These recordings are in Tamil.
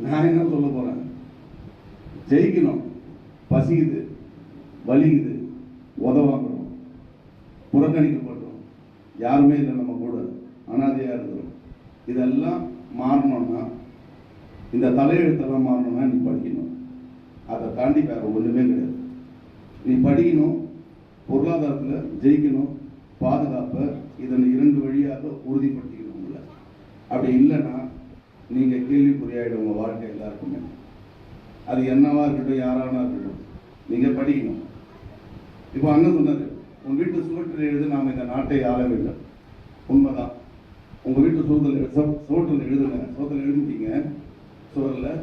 நான் என்ன சொல்ல போறேன், ஜெயிக்கணும், பசிக்குது, வலிக்குது, உதவாங்குறோம், புறக்கணிக்கப்படுறோம், யாருமே இல்லை நம்ம கூட, அனாதையா இருக்கிறோம். இதெல்லாம் மாறணும்னா, இந்த தலையெழுத்தெல்லாம் மாறணும்னா நீ படிக்கணும். அதை தாண்டி வேற ஒண்ணுமே கிடையாது. நீ படிக்கணும், பொருளாதாரத்தில் ஜெயிக்கணும், பாதுகாப்பை இதனை 2 வழியாக உறுதிப்படுத்திக்கணும் உங்களை. அப்படி இல்லைன்னா நீங்கள் கேள்விக்குறியாயிடும் உங்கள் வாழ்க்கை எல்லாருக்குமே. அது என்னவா இருக்கட்டும், யாரானா இருக்கட்டும், நீங்கள் படிக்கணும். இப்போ அண்ணன் சொன்னார், உங்கள் வீட்டு சுவற்றில் எழுது நாம் இந்த நாட்டை ஆளவில்லை. உண்மைதான். உங்கள் வீட்டு சுவற்றில் எழுதுங்க, சுவற்றில் எழுதிட்டீங்க, சுவரில்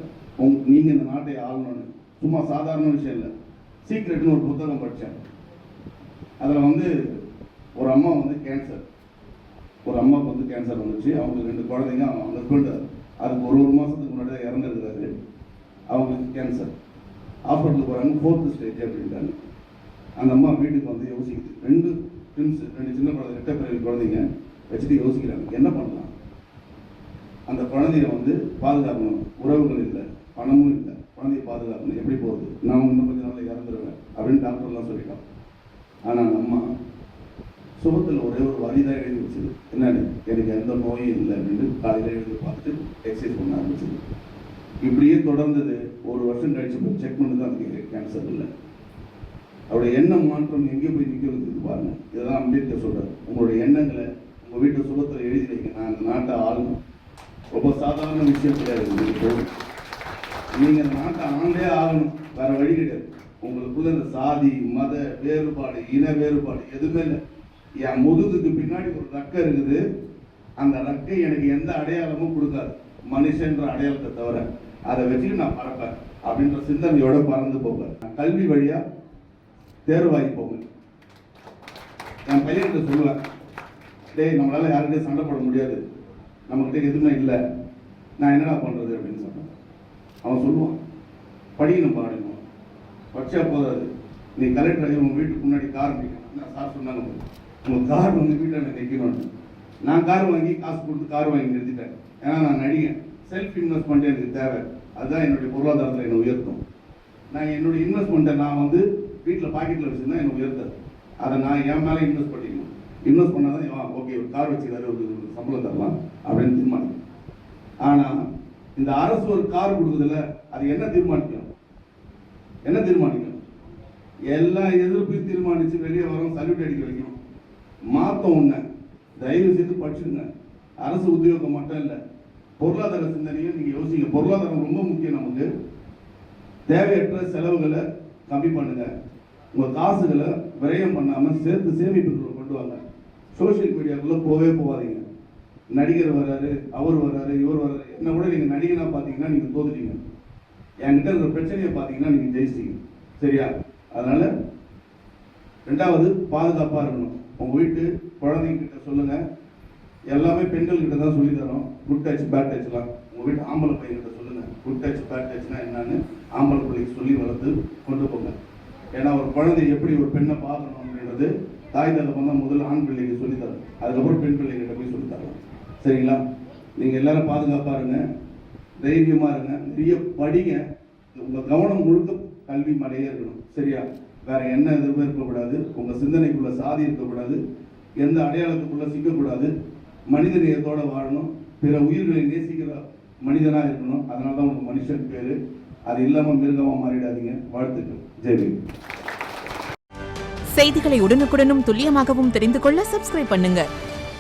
நீங்கள் இந்த நாட்டை ஆளணும்னு. சும்மா சாதாரண விஷயம் இல்லை. சீக்ரெட்னு ஒரு புத்தகம் படித்தேன். அதில் வந்து ஒரு அம்மா வந்து கேன்சர், ஒரு அம்மாவுக்கு வந்து கேன்சர் வந்துச்சு. அவங்களுக்கு 2 குழந்தைங்க, அவங்க ஹஸ்பண்ட் அதுக்கு ஒரு மாதத்துக்கு முன்னாடி தான் இறந்துருக்காரு. அவங்களுக்கு கேன்சர். ஹாஸ்பிட்டலுக்கு போகிறாங்க, 4th ஸ்டேஜ் அப்படின்ட்டாங்க. அந்த அம்மா வீட்டுக்கு வந்து யோசிக்குது. 2 ட்வின்ஸ், 2 சின்ன குழந்தை, 8 பிறவி குழந்தைங்க வச்சுட்டு யோசிக்கிறாங்க என்ன பண்ணலாம். அந்த குழந்தைய வந்து பாதுகாக்கணும், உறவுகள் இல்லை, பணமும் இல்லை, குழந்தைய பாதுகாக்கணும், எப்படி போகுது, நான் இன்னும் கொஞ்சம் நாளில் இறந்துருவேன் அப்படின்னு டாக்டர்லாம் சொல்லிட்டோம். ஆனால் நம்ம சுகத்தில் ஒரே ஒரு வரி தான் எழுதி வச்சுது, என்னன்னு, எனக்கு எந்த நோயும் இல்லை அப்படின்னு காலையில் எழுதி பார்த்துட்டு எக்ஸசைஸ் பண்ண ஆரம்பிச்சது. இப்படியே தொடர்ந்தது. 1 வருஷம் கழிச்சு போய் செக் பண்ணி தான் அதுக்கு கேன்சர் இல்லை. அவருடைய எண்ணம் மாற்றம் எங்கே போய் நிற்க வைக்கிறது பாருங்க. இதெல்லாம் அம்பேத்கர் சொல்றாரு, உங்களுடைய எண்ணங்களை உங்கள் வீட்டு சுகத்தில் எழுதி வைங்க, நான் இந்த நாட்டை ஆளணும். ரொம்ப சாதாரண விஷயம் கிடையாது. நீங்க இந்த நாட்டை ஆண்டே ஆகணும், வேற வழி கிடையாது. உங்களுக்குள்ள இந்த சாதி, மத வேறுபாடு, இன வேறுபாடு எதுவுமே இல்லை. என் முதுகுக்கு பின்னாடி ஒரு ரக்கை இருக்குது. அந்த ரக்கை எனக்கு எந்த அடையாளமும் கொடுக்காது, மனுஷன்ற அடையாளத்தை தவிர. அதை வச்சுட்டு நான் பறப்பேன் அப்படின்ற சிந்தனையோட பறந்து போவேன். கல்வி வழியா தேர்வாகி போவேன். என் பையன்கிட்ட சொல்லுவேன், டேய் நம்மளால யாருக்கிட்டே சண்டை போட முடியாது, நம்மகிட்ட எதுவுமே இல்லை, நான் என்னடா பண்றது அப்படின்னு சொன்னேன். அவன் சொல்லுவான், படிக்கணும் பாடணும், படிச்சா போதாது, நீ கலெக்டர் ஆகி உங்கள் வீட்டுக்கு முன்னாடி கார் நிற்கணும். சார் சொன்னாங்க, உங்கள் கார் வந்து வீட்டில் நிற்கணும்னு. நான் கார் வாங்கி காசு கொடுத்து கார் வாங்கி நிறுத்திட்டேன். ஏன்னா நான் நடிகன், செல்ஃப் இன்வெஸ்ட்மெண்ட் எனக்கு தேவை, அதுதான் என்னுடைய பொருளாதாரத்தில் என்னை உயர்த்தும். நான் என்னுடைய இன்வெஸ்ட்மெண்ட்டை நான் வந்து வீட்டில் பாக்கெட்டில் வச்சுருந்தா என்னை உயர்த்தாது. அதை நான் என் மேலே இன்வெஸ்ட் பண்ணிக்கணும். இன்வெஸ்ட் பண்ணால் தான் ஓகே ஒரு கார் வச்சுக்கிறாரு, ஒரு சம்பளம் தரலாம் அப்படின்னு தீர்மானிக்கணும். ஆனால் இந்த அரசு ஒரு கார் கொடுக்குறதுல அது என்ன தீர்மானிக்கும், என்ன தீர்மானிக்கும்? எல்லா எதிர்ப்பையும் தீர்மானித்து வெளியே வரோம், சல்யூட் அடிக்க வைக்கணும். மாற்றம் ஒன்று, தயவு செய்து படிச்சுங்க. அரசு உத்தியோகம் மட்டும் இல்லை, பொருளாதார சிந்தனையும் நீங்கள் யோசிங்க. பொருளாதாரம் ரொம்ப முக்கியம் நமக்கு. தேவையற்ற செலவுகளை கம்மி பண்ணுங்க. உங்கள் காசுகளை விரயம் பண்ணாமல் சேர்த்து சேமிப்புகளை கொண்டு வாங்க. சோசியல் மீடியாக்குள்ளே போகாதீங்க. நடிகர் வர்றாரு, அவர் வர்றாரு, இவர் வர்றாரு. என்ன கூட நீங்கள் நடிகனாக பார்த்தீங்கன்னா நீங்கள் தோத்துட்டீங்க. என்கிட்ட இருக்கிற பிரச்சனையை பார்த்தீங்கன்னா நீங்கள் ஜெயிச்சிட்டீங்க. சரியா? அதனால 2வது பாதுகாப்பாக இருக்கணும். உங்கள் வீட்டு குழந்தைங்கிட்ட சொல்லுங்க, எல்லாமே பெண்கள்கிட்ட தான் சொல்லி தரோம். குட் டச் பேட் டச்லாம் உங்கள் வீட்டு ஆம்பளை பையன்கிட்ட சொல்லுங்க. குட் டச் பேட் டச்னா என்னன்னு ஆம்பளை பிள்ளைக்கு சொல்லி வளர்த்து கொண்டு போங்க. ஏன்னா ஒரு குழந்தை எப்படி ஒரு பெண்ணை பார்க்கணும் அப்படின்றது தாய் தகப்பன் தான் முதல்ல ஆண் பிள்ளைக்கு சொல்லித்தரோம், அதுக்கப்புறம் பெண் பிள்ளைகிட்ட போய் சொல்லித்தரலாம். சரிங்களா? நீங்கள் எல்லாரும் பாதுகாப்பாக இருங்க, தைரியமாக இருங்க, நிறைய படிங்க. உங்கள் கவனம் முழுக்க கல்வி மலையே இருக்கணும். சரியா? வேற என்ன எதுவுமே இருக்கக்கூடாது. உங்கள் சிந்தனைக்குள்ள சாதி இருக்கக்கூடாது, எந்த அடையாளத்துக்குள்ள சிக்கக்கூடாது. மனித நேயத்தோட வாழணும், பிற உயிர்களை நேசிக்கிற மனிதனாக இருக்கணும். அதனால தான் உங்களுக்கு மனுஷன் பேர். அது இல்லாமல் மிருகமாக மாறிடாதீங்க. வாழ்த்துக்கள். ஜெய்பீம். செய்திகளை உடனுக்குடனும் துல்லியமாகவும் தெரிந்து கொள்ள சப்ஸ்கிரைப் பண்ணுங்க.